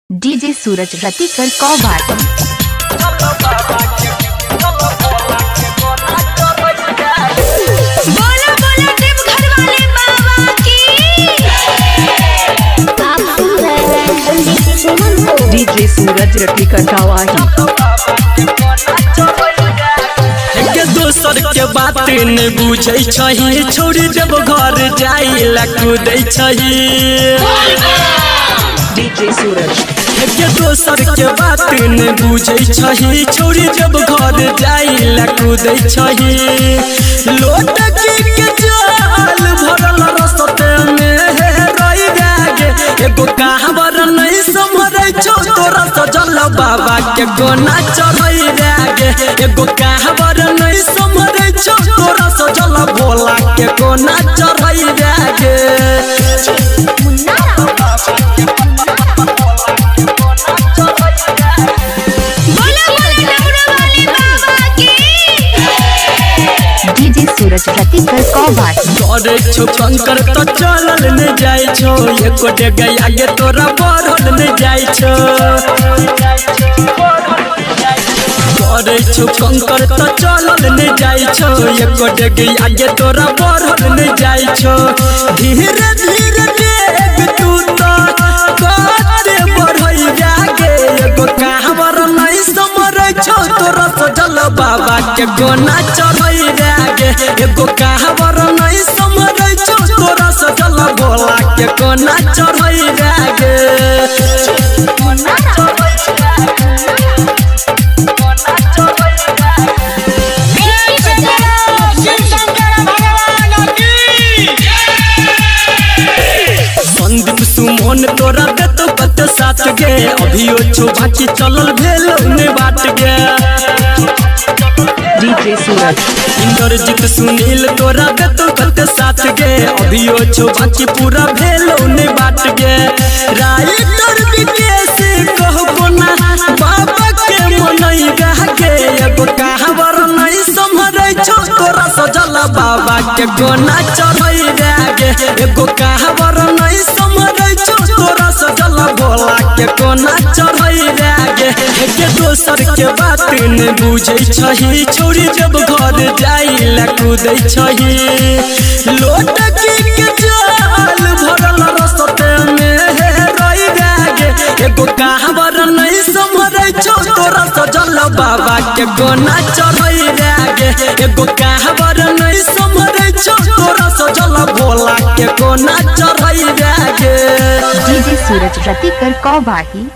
DJ सूरज रतिकर कौबाटी। बोला बोला टिप घर वाले बाबा की। डीजे सूरज रतिकर कौबाटी। दोसर के बात न बुझे छही, छोड़ी जब घर जाइला कूदै छही। डीजे सूरज दोसर के बात न बुझे छही, छोड़ी जब घर जाइला कूदै छही। लोटकी के जाल भरल रसते में रही जागे, एगो कहावर नहीं समझै छौ तोरा सजल बाबा के गोना चढ़ै जागे। एगो कहावर नहीं समझै छौ तोरा सजल भोला के गोना चढ़ै जागे। डीजे सूरज रतिकर कौबाटी। करे छो कंकर तो चलल न जाय छो, एको डेग आगे तोरा बढ़ल न जाय छो। करे छो कंकर तो चलल न जाय छो, एको डेग आगे तोरा बढ़ल न जाय छो। धीरे धीरे डेग तू तो कते बढ़ै जागे, एगो कहावर नहीं समझै छो तोरा सजल बाबा के गोना चढ़ै जागे। एगो कहावर नहीं समझै छो तोरा सजल भोला के गोना चढ़ै जागे। संदीप सुमन तोरा देतो कत साथ गे, अभियो छो बाकी चलल भेल ने बाट गे। डीजे सूरज इंद्रजीत सुनील तोरा देतो कत साथ गे, अभियो छो बाकी पूरा भेल ने बाट गे। राइटर विकेश कहबो ना बाबा के मनई गागे, एगो कहावर नहीं समझै छो तोरा सजल बाबा के गोना चढ़ै जागे। एगो कहावर नहीं समझै छो तोरा सजल भोला के गोना चढ़ै जागे। के दोसर के बात न बुझै छही, छोड़ी जब घर जाइला कूदै छही। लोटकी के जाल भरल रसते में रही जागे, एगो कहावर नहीं समझै छो तोरा सजल बाबा के गोना चढ़ै जागे। एगो कहावर नहीं समझै छो तोरा सजल भोला के गोना चढ़ै जागे। डीजे सूरज रतिकर कौबाटी।